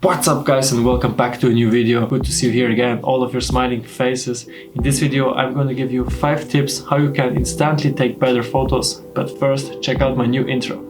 What's up guys, and welcome back to a new video. Good to see you here again, all of your smiling faces. In this video I'm going to give you 5 tips how you can instantly take better photos. But first, check out my new intro.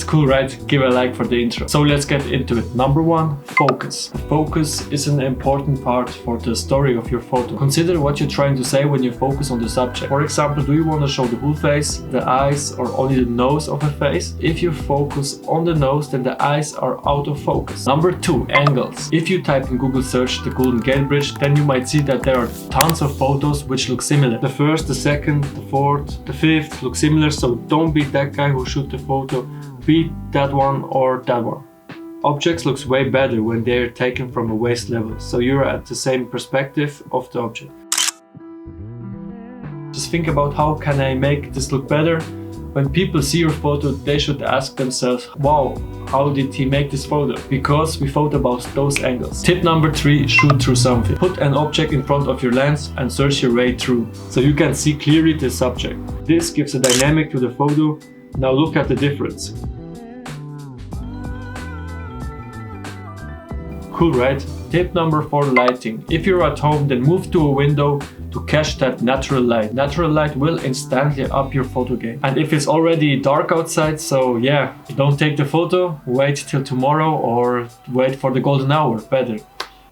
Cool, right? Give a like for the intro. So let's get into it. Number 1, focus. Focus is an important part for the story of your photo. Consider what you're trying to say when you focus on the subject. For example, do you want to show the whole face, the eyes, or only the nose of a face? If you focus on the nose, then the eyes are out of focus. Number 2, angles. If you type in Google search the Golden Gate Bridge, then you might see that there are tons of photos which look similar. The first, the second, the fourth, the fifth look similar, so don't be that guy who shoot the photo. Be that one or that one. Objects looks way better when they are taken from a waist level, so you're at the same perspective of the object. Just think about how can I make this look better. When people see your photo, they should ask themselves, wow, how did he make this photo? Because we thought about those angles. Tip number 3, shoot through something. Put an object in front of your lens and search your way through, so you can see clearly the subject. This gives a dynamic to the photo. Now look at the difference. Cool, right? Tip number 4, lighting. If you're at home, then move to a window to catch that natural light. Natural light will instantly up your photo game. And if it's already dark outside, so yeah, don't take the photo, wait till tomorrow or wait for the golden hour, better.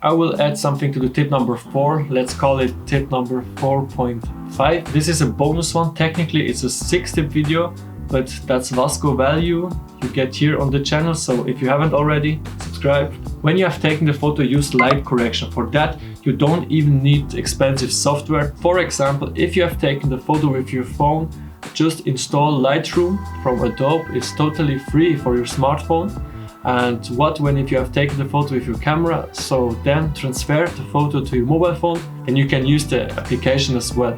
I will add something to the tip number 4. Let's call it tip number 4.5. This is a bonus one. Technically it's a 6-tip video, but that's Vasco value you get here on the channel, so if you haven't already, subscribe. When you have taken the photo, use light correction. For that, you don't even need expensive software. For example, if you have taken the photo with your phone, just install Lightroom from Adobe. It's totally free for your smartphone. And if you have taken the photo with your camera, so then transfer the photo to your mobile phone and you can use the application as well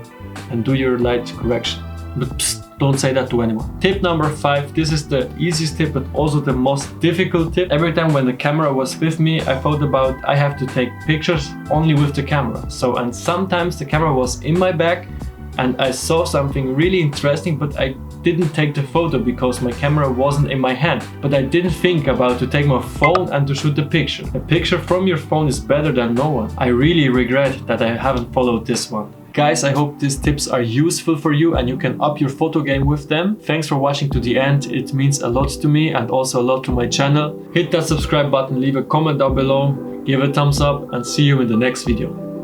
and do your light correction. But psst, don't say that to anyone. Tip number 5, this is the easiest tip but also the most difficult tip. Every time when the camera was with me, I thought about I have to take pictures only with the camera. And sometimes the camera was in my bag and I saw something really interesting, but I didn't take the photo because my camera wasn't in my hand. But I didn't think about to take my phone and to shoot the picture. A picture from your phone is better than no one. I really regret that I haven't followed this one. Guys, I hope these tips are useful for you and you can up your photo game with them. Thanks for watching to the end. It means a lot to me and also a lot to my channel. Hit that subscribe button, leave a comment down below, give a thumbs up and see you in the next video.